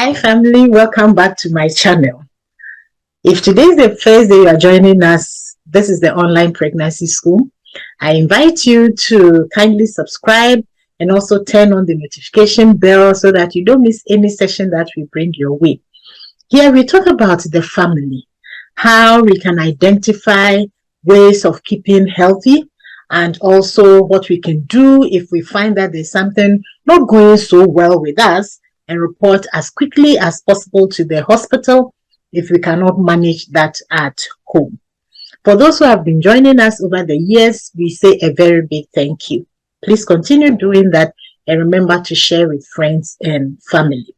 Hi family, welcome back to my channel. If today is the first day you are joining us, this is the online pregnancy school. I invite you to kindly subscribe and also turn on the notification bell so that you don't miss any session that we bring your way. Here we talk about the family, how we can identify ways of keeping healthy, and also what we can do if we find that there's something not going so well with us, and report as quickly as possible to the hospital if we cannot manage that at home. For those who have been joining us over the years, we say a very big thank you. Please continue doing that and remember to share with friends and family.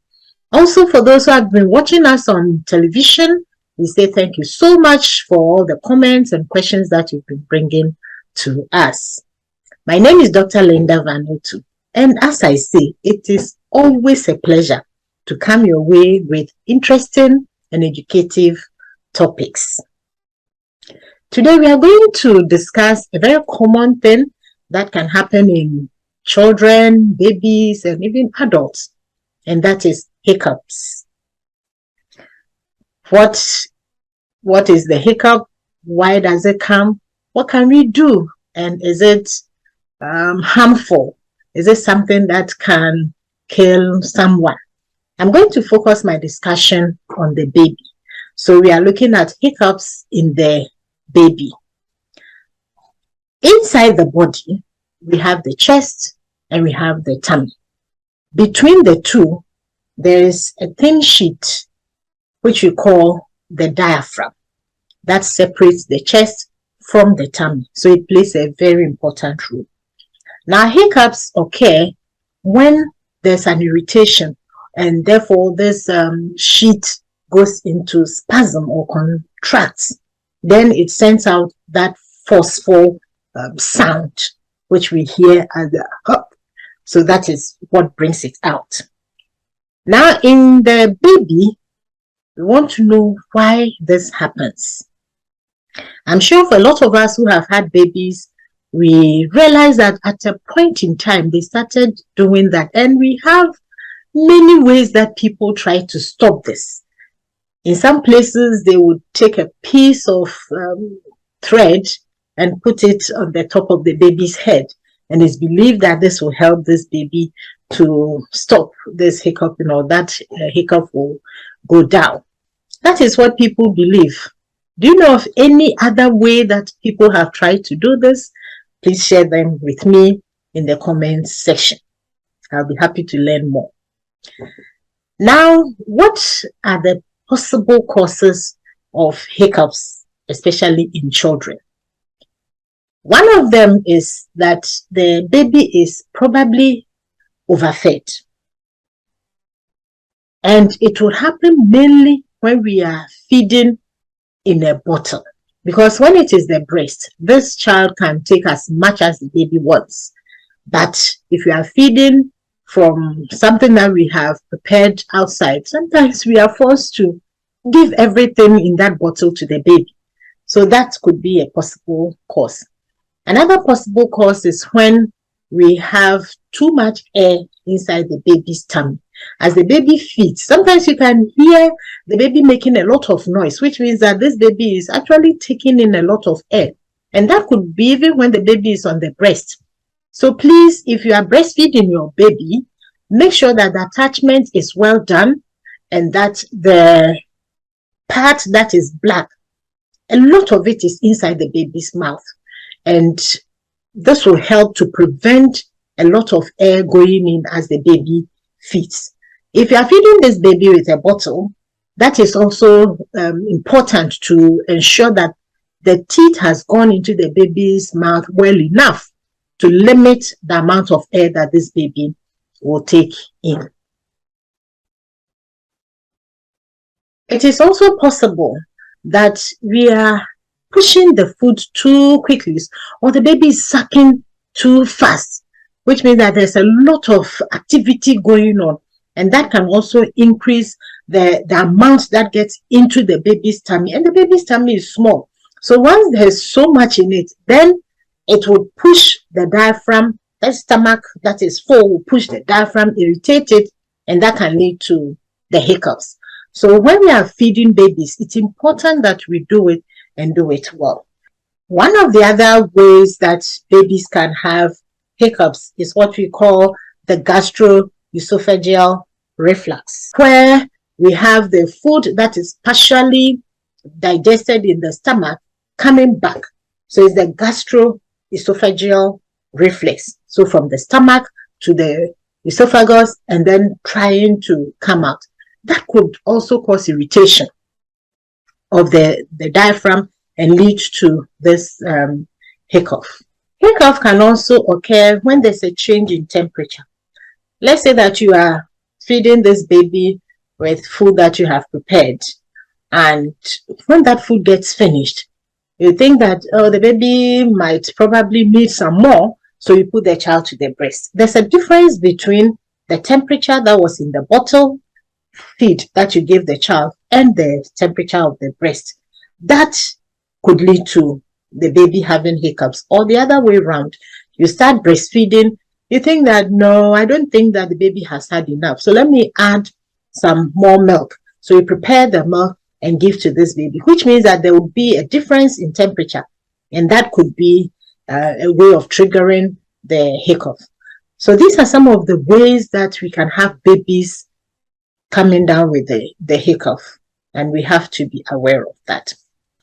Also, for those who have been watching us on television, we say thank you so much for all the comments and questions that you've been bringing to us. My name is Dr. Linda Vanutu, and as I say, it is always a pleasure to come your way with interesting and educative topics. Today we are going to discuss a very common thing that can happen in children, babies, and even adults, and that is hiccups. What is the hiccup? Why does it come? What can we do? And is it harmful? Is it something that can kill someone? I'm going to focus my discussion on the baby. So we are looking at hiccups in the baby. Inside the body, we have the chest and we have the tummy. Between the two, there is a thin sheet which we call the diaphragm that separates the chest from the tummy. So it plays a very important role. Now, hiccups occur when there's an irritation, and therefore this sheet goes into spasm or contracts. Then it sends out that forceful sound, which we hear as the hup. So that is what brings it out. Now, in the baby, we want to know why this happens. I'm sure for a lot of us who have had babies, we realize that at a point in time, they started doing that. And we have many ways that people try to stop this. In some places, they would take a piece of thread and put it on the top of the baby's head. And it's believed that this will help this baby to stop this hiccup, that hiccup will go down. That is what people believe. Do you know of any other way that people have tried to do this? Please share them with me in the comments section. I'll be happy to learn more. Now, what are the possible causes of hiccups, especially in children? One of them is that the baby is probably overfed. And it will happen mainly when we are feeding in a bottle. Because when it is the breast, this child can take as much as the baby wants. But if we are feeding from something that we have prepared outside, sometimes we are forced to give everything in that bottle to the baby. So that could be a possible cause. Another possible cause is when we have too much air inside the baby's tummy. As the baby feeds, sometimes you can hear the baby making a lot of noise, which means that this baby is actually taking in a lot of air. And that could be even when the baby is on the breast. So please, if you are breastfeeding your baby, make sure that the attachment is well done and that the part that is black, a lot of it is inside the baby's mouth. And this will help to prevent a lot of air going in as the baby feeds. If you are feeding this baby with a bottle, that is also important to ensure that the teat has gone into the baby's mouth well enough to limit the amount of air that this baby will take in. It is also possible that we are pushing the food too quickly, or the baby is sucking too fast, which means that there's a lot of activity going on, and that can also increase the amount that gets into the baby's tummy. And the baby's tummy is small. So once there's so much in it, then it will push the diaphragm. The stomach that is full will push the diaphragm, irritate it, and that can lead to the hiccups. So when we are feeding babies, it's important that we do it and do it well. One of the other ways that babies can have hiccups is what we call the gastroesophageal reflux, where we have the food that is partially digested in the stomach coming back. So it's the gastroesophageal reflux. So from the stomach to the esophagus and then trying to come out. That could also cause irritation of the diaphragm and lead to this hiccup. Hiccup can also occur when there's a change in temperature. Let's say that you are feeding this baby with food that you have prepared, and when that food gets finished, you think that, oh, the baby might probably need some more, so you put the child to the breast. There's a difference between the temperature that was in the bottle feed that you give the child and the temperature of the breast. That could lead to the baby having hiccups, or the other way around. You start breastfeeding, you think that, no, I don't think that the baby has had enough, so let me add some more milk. So you prepare the milk and give to this baby, which means that there will be a difference in temperature, and that could be a way of triggering the hiccup. So these are some of the ways that we can have babies coming down with the hiccup, and we have to be aware of that.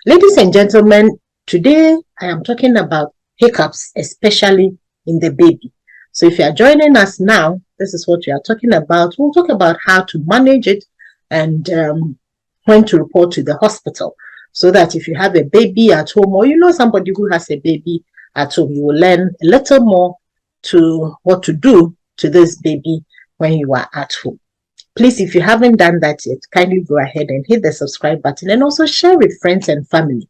Ladies and gentlemen, today I am talking about hiccups, especially in the baby. So if you are joining us now, this is what we are talking about. We'll talk about how to manage it and when to report to the hospital, so that if you have a baby at home, or you know somebody who has a baby at home, you will learn a little more to what to do to this baby when you are at home. Please, if you haven't done that yet, kindly go ahead and hit the subscribe button and also share with friends and family.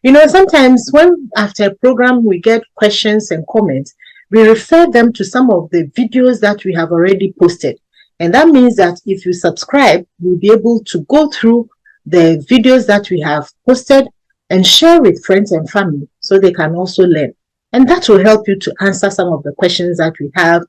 You know, sometimes when after a program we get questions and comments, we refer them to some of the videos that we have already posted. And that means that if you subscribe, you'll be able to go through the videos that we have posted and share with friends and family so they can also learn. And that will help you to answer some of the questions that we have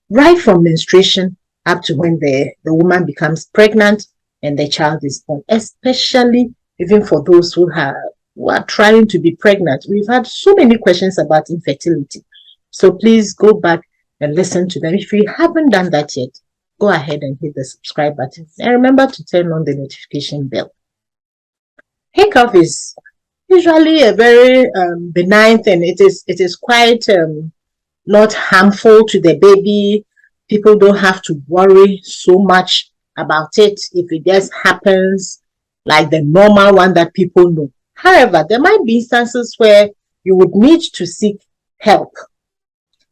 right from menstruation up to when the woman becomes pregnant and the child is born, especially even for those who are trying to be pregnant. We've had so many questions about infertility. So please go back and listen to them. If you haven't done that yet, go ahead and hit the subscribe button. And remember to turn on the notification bell. Hiccup is usually a very benign thing. It is quite not harmful to the baby. People don't have to worry so much about it if it just happens like the normal one that people know. However, there might be instances where you would need to seek help.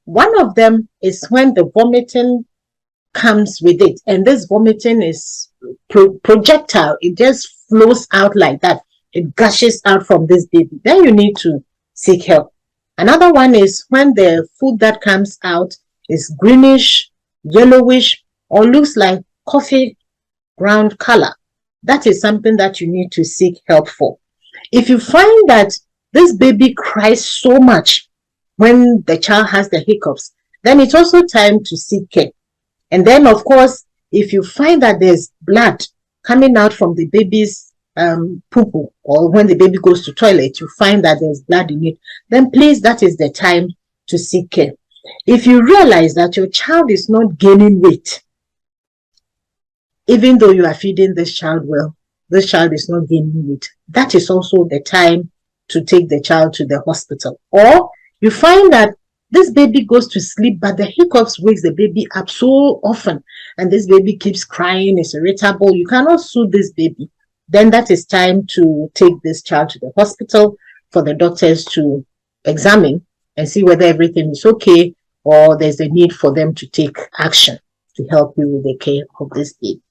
One of them is when the vomiting comes with it, and this vomiting is projectile. It just flows out like that. It gushes out from this baby. Then you need to seek help. Another one is when the food that comes out is greenish, yellowish, or looks like coffee ground color. That is something that you need to seek help for. If you find that this baby cries so much when the child has the hiccups, then it's also time to seek care. And then, of course, if you find that there's blood coming out from the baby's poo-poo, or when the baby goes to toilet, you find that there's blood in it, then please, that is the time to seek care. If you realize that your child is not gaining weight, even though you are feeding this child well, this child is not gaining weight, that is also the time to take the child to the hospital. Or you find that this baby goes to sleep, but the hiccups wakes the baby up so often, and this baby keeps crying, is irritable, you cannot soothe this baby, then that is time to take this child to the hospital for the doctors to examine and see whether everything is okay, or there's a need for them to take action to help you with the care of this baby.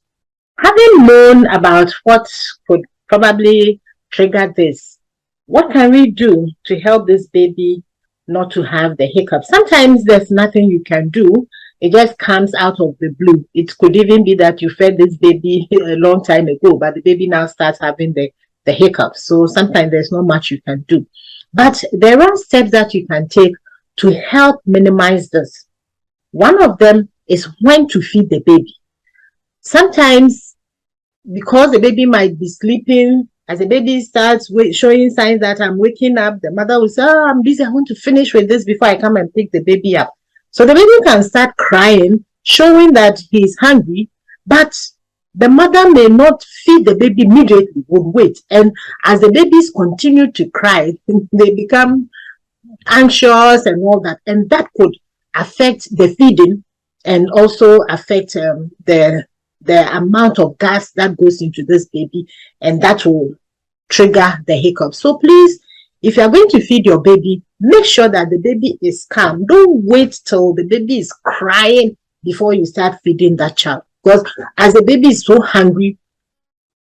Having known about what could probably trigger this, what can we do to help this baby not to have the hiccups? Sometimes there's nothing you can do. It just comes out of the blue. It could even be that you fed this baby a long time ago, but the baby now starts having the hiccups. So sometimes there's not much you can do. But there are steps that you can take to help minimize this. One of them is when to feed the baby. Sometimes because the baby might be sleeping, as the baby starts showing signs that I'm waking up, the mother will say, oh, I'm busy, I want to finish with this before I come and pick the baby up. So the baby can start crying, showing that he's hungry, but the mother may not feed the baby immediately, would wait. And as the babies continue to cry, they become anxious and all that. And that could affect the feeding and also affect the amount of gas that goes into this baby, and that will trigger the hiccups. So please, if you are going to feed your baby, make sure that the baby is calm. Don't wait till the baby is crying before you start feeding that child, because as the baby is so hungry,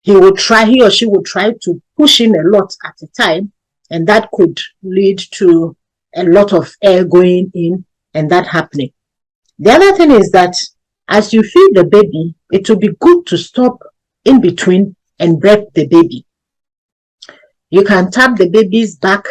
he or she will try to push in a lot at a time, and that could lead to a lot of air going in and that happening. The other thing is that as you feed the baby, it will be good to stop in between and break the baby. You can tap the baby's back,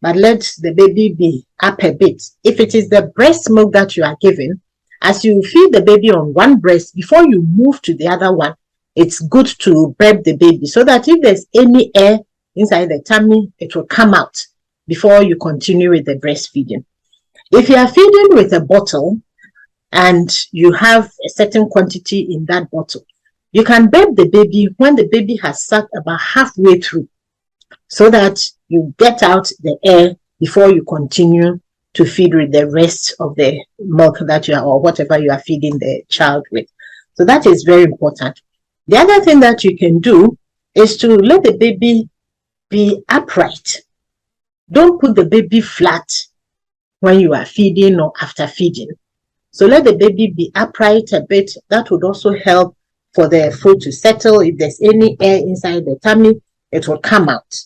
but let the baby be up a bit. If it is the breast milk that you are giving, as you feed the baby on one breast, before you move to the other one, it's good to break the baby so that if there's any air inside the tummy, it will come out before you continue with the breastfeeding. If you are feeding with a bottle and you have a certain quantity in that bottle, you can burp the baby when the baby has sucked about halfway through, so that you get out the air before you continue to feed with the rest of the milk that you are, or whatever you are feeding the child with. So that is very important. The other thing that you can do is to let the baby be upright. Don't put the baby flat when you are feeding or after feeding. So let the baby be upright a bit. That would also help for the food to settle. If there's any air inside the tummy, it will come out.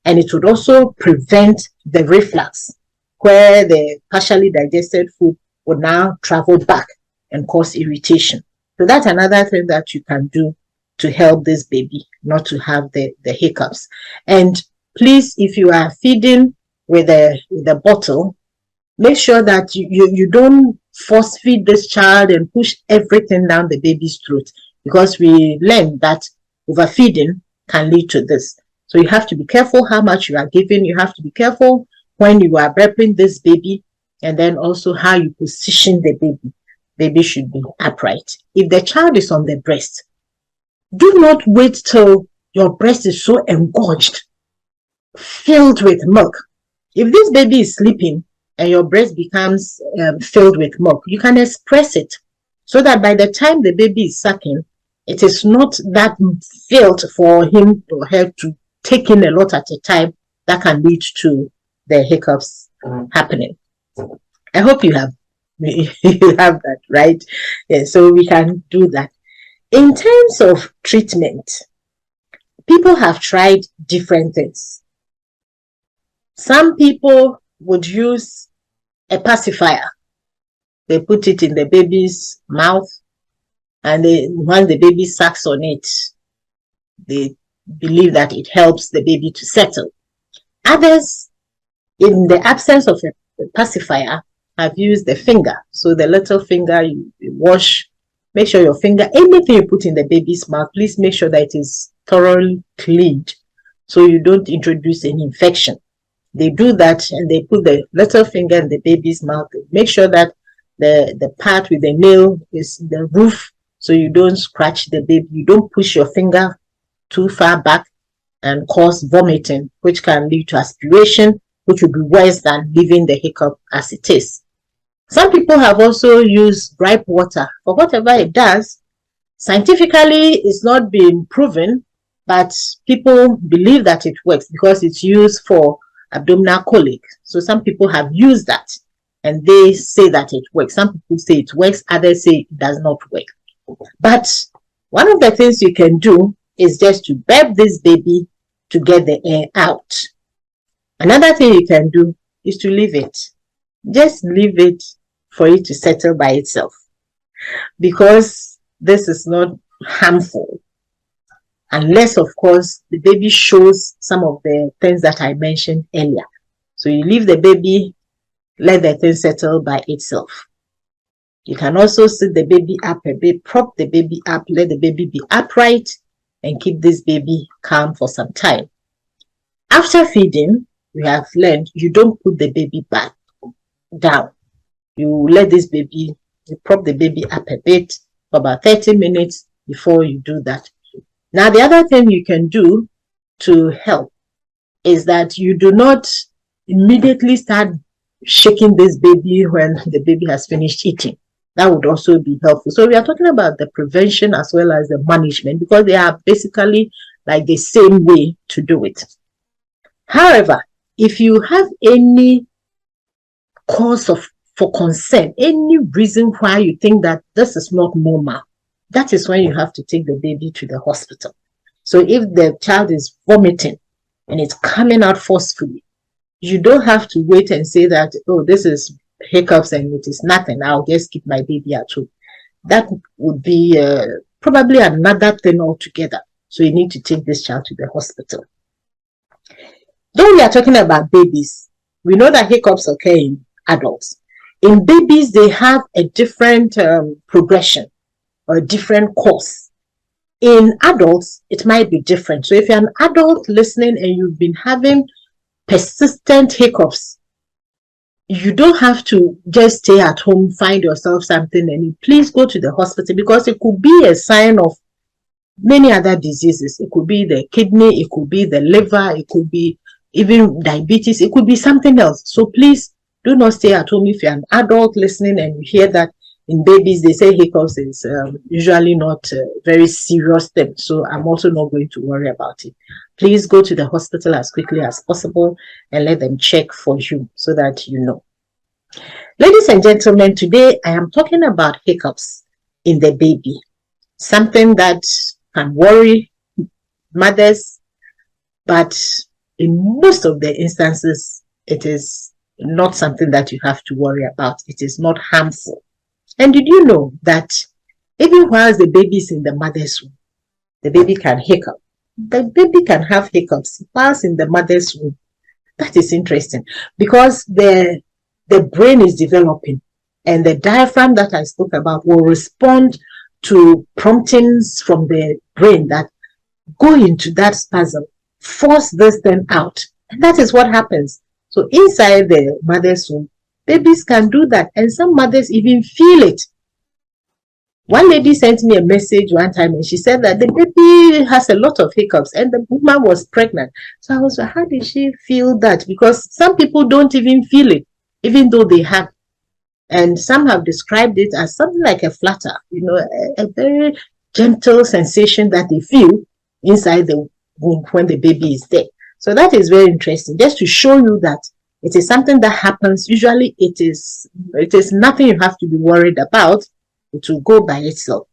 And it would also prevent the reflux, where the partially digested food would now travel back and cause irritation. So that's another thing that you can do to help this baby not to have the hiccups. And please, if you are feeding with a bottle, make sure that you don't force feed this child and push everything down the baby's throat, because we learned that overfeeding can lead to this. So you have to be careful how much you are giving. You have to be careful when you are burping this baby, and then also how you position the baby. Baby should be upright. If the child is on the breast, do not wait till your breast is so engorged, filled with milk. If this baby is sleeping and your breast becomes filled with milk, you can express it so that by the time the baby is sucking, it is not that filled for him or her to take in a lot at a time. That can lead to the hiccups happening. I hope you have that, right? Yeah, so we can do that. In terms of treatment, people have tried different things. Some people would use a pacifier. They put it in the baby's mouth, and once the baby sucks on it, they believe that it helps the baby to settle. Others, in the absence of a pacifier, have used the finger. So the little finger, you wash, make sure your finger, anything you put in the baby's mouth, please make sure that it is thoroughly cleaned so you don't introduce any infection. They do that and they put the little finger in the baby's mouth. Make sure that the part with the nail is the roof, so you don't scratch the baby. You don't push your finger too far back and cause vomiting, which can lead to aspiration, which will be worse than leaving the hiccup as it is. Some people have also used gripe water for whatever it does. Scientifically, it's not been proven, but people believe that it works because it's used for abdominal colic. So some people have used that and they say that it works. Some people say it works, others say it does not work. But one of the things you can do is just to burp this baby to get the air out. Another thing you can do is to leave it. Just leave it for it to settle by itself, because this is not harmful, unless, of course, the baby shows some of the things that I mentioned earlier. So you leave the baby, let the thing settle by itself. You can also sit the baby up a bit, prop the baby up, let the baby be upright, and keep this baby calm for some time. After feeding, we have learned you don't put the baby back down. You let this baby, you prop the baby up a bit for about 30 minutes before you do that. Now, the other thing you can do to help is that you do not immediately start shaking this baby when the baby has finished eating. That would also be helpful. So we are talking about the prevention as well as the management, because they are basically like the same way to do it. However, if you have any cause for concern, any reason why you think that this is not normal, that is when you have to take the baby to the hospital. So if the child is vomiting and it's coming out forcefully, you don't have to wait and say that, oh, this is hiccups and it is nothing, I'll just keep my baby at home. That would be probably another thing altogether. So you need to take this child to the hospital. Though we are talking about babies, we know that hiccups occur in adults. In babies, they have a different progression or a different course. In adults, it might be different. So if you're an adult listening and you've been having persistent hiccups, you don't have to just stay at home, find yourself something, and please go to the hospital, because it could be a sign of many other diseases. It could be the kidney, it could be the liver, it could be even diabetes, it could be something else. So please do not stay at home. If you're an adult listening and you hear that in babies they say hiccups is usually not a very serious thing, so I'm also not going to worry about it. Please go to the hospital as quickly as possible and let them check for you so that you know. Ladies and gentlemen, today I am talking about hiccups in the baby, something that can worry mothers, but in most of the instances, it is not something that you have to worry about. It is not harmful. And did you know that even whilst the baby is in the mother's womb, the baby can hiccup? The baby can have hiccups whilst in the mother's womb. That is interesting, because the brain is developing, and the diaphragm that I spoke about will respond to promptings from the brain that go into that spasm, force this thing out. And that is what happens. So inside the mother's womb, babies can do that, and some mothers even feel it. One lady sent me a message one time and she said that the baby has a lot of hiccups and the woman was pregnant. So I was like, how did she feel that? Because some people don't even feel it, even though they have. And some have described it as something like a flutter, a very gentle sensation that they feel inside the womb when the baby is there. So that is very interesting, just to show you that it is something that happens. Usually it is nothing you have to be worried about. It will go by itself.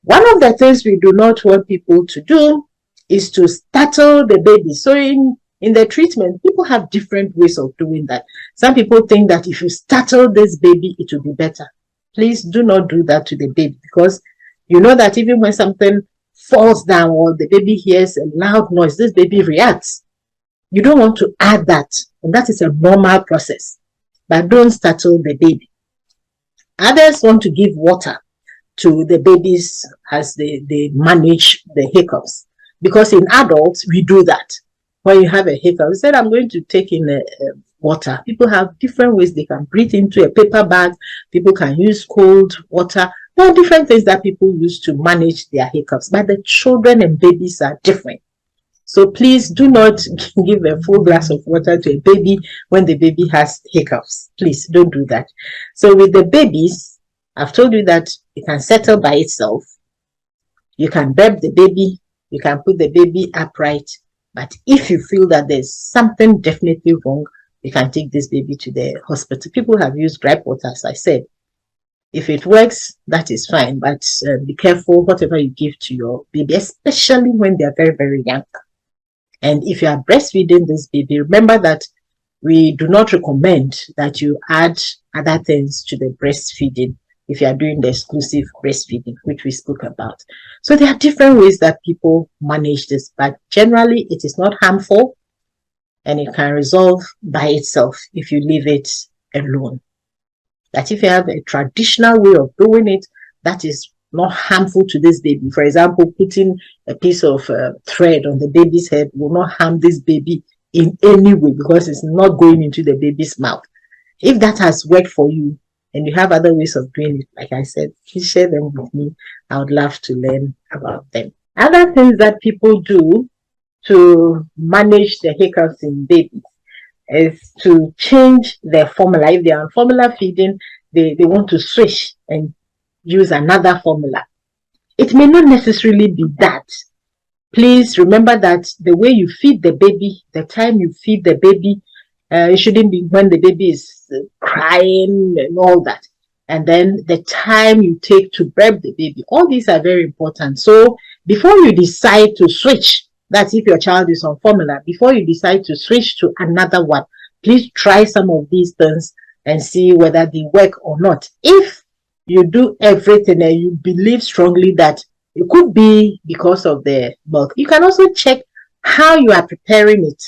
One of the things we do not want people to do is to startle the baby. So in the treatment, people have different ways of doing that. Some people think that if you startle this baby, it will be better. Please do not do that to the baby, because you know that even when something falls down or the baby hears a loud noise, this baby reacts. You don't want to add that, and that is a normal process. But don't startle the baby. Others want to give water to the babies as they manage the hiccups, because in adults we do that. When you have a hiccup, you said, I'm going to take in water. People have different ways they can breathe into a paper bag. People can use cold water. There are different things that people use to manage their hiccups, but the children and babies are different. So please do not give a full glass of water to a baby when the baby has hiccups. Please don't do that. So with the babies, I've told you that it can settle by itself. You can burp the baby. You can put the baby upright. But if you feel that there's something definitely wrong, you can take this baby to the hospital. People have used gripe water, as I said. If it works, that is fine. But be careful whatever you give to your baby, especially when they're very, very young. And if you are breastfeeding this baby, remember that we do not recommend that you add other things to the breastfeeding if you are doing the exclusive breastfeeding, which we spoke about. So there are different ways that people manage this, but generally it is not harmful and it can resolve by itself if you leave it alone. That if you have a traditional way of doing it, that is not harmful to this baby. For example, putting a piece of thread on the baby's head will not harm this baby in any way because it's not going into the baby's mouth. If that has worked for you and you have other ways of doing it, like I said, please share them with me. I would love to learn about them. Other things that people do to manage the hiccups in babies is to change their formula. If they are on formula feeding, they want to switch and use another formula. It may not necessarily be that. Please remember that the way you feed the baby, the time you feed the baby, it shouldn't be when the baby is crying and all that. And then the time you take to burp the baby. All these are very important. So before you decide to switch, that's if your child is on formula, before you decide to switch to another one, please try some of these things and see whether they work or not. If you do everything and you believe strongly that it could be because of the milk, you can also check how you are preparing it.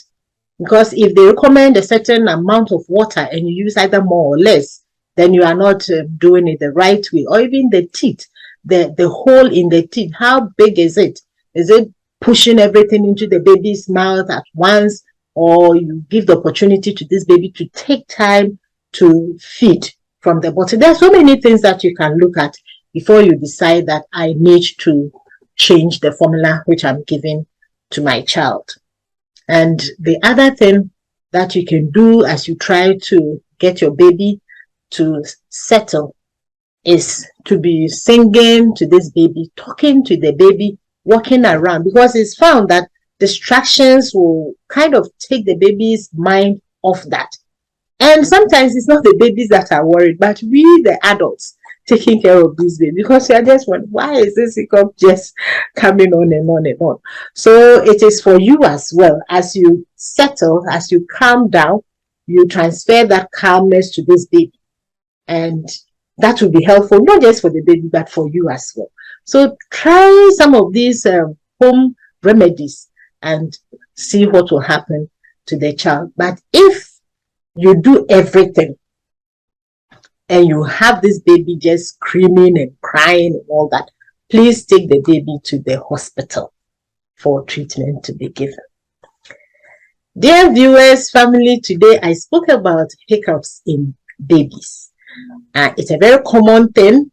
Because if they recommend a certain amount of water and you use either more or less, then you are not doing it the right way. Or even the teeth, the hole in the teeth, how big is it? Is it pushing everything into the baby's mouth at once? Or you give the opportunity to this baby to take time to feed from the bottle. There are so many things that you can look at before you decide that I need to change the formula which I'm giving to my child. And the other thing that you can do as you try to get your baby to settle is to be singing to this baby, talking to the baby, walking around, because it's found that distractions will kind of take the baby's mind off that. And sometimes it's not the babies that are worried, but we, the adults, taking care of this baby, because we are just wondering, why is this hiccup just coming on and on and on? So it is for you as well. As you settle, as you calm down, you transfer that calmness to this baby. And that will be helpful, not just for the baby, but for you as well. So try some of these home remedies and see what will happen to the child. But if you do everything and you have this baby just screaming and crying and all that, please take the baby to the hospital for treatment to be given. Dear viewers, family, today I spoke about hiccups in babies. It's a very common thing.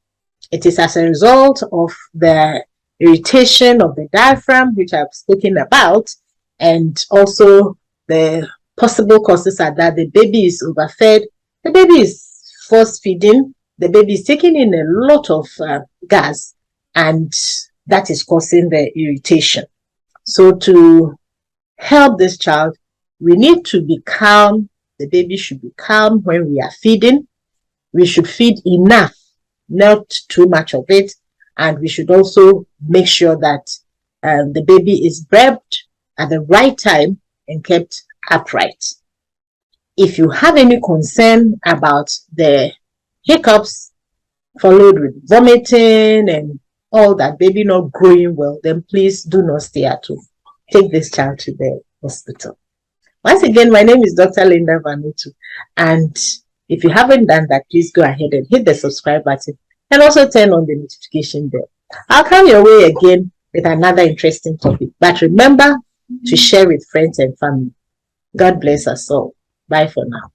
It is as a result of the irritation of the diaphragm, which I've spoken about, and also the possible causes are that the baby is overfed, the baby is force feeding, the baby is taking in a lot of gas, and that is causing the irritation. So to help this child, we need to be calm. The baby should be calm when we are feeding. We should feed enough, not too much of it, and we should also make sure that the baby is burped at the right time and kept upright. If you have any concern about the hiccups followed with vomiting and all that, baby not growing well, then please do not stay at home. Take this child to the hospital. Once again, my name is Dr. Linda Vanutu, and if you haven't done that, please go ahead and hit the subscribe button and also turn on the notification bell. I'll come your way again with another interesting topic, but remember to share with friends and family. God bless us all. Bye for now.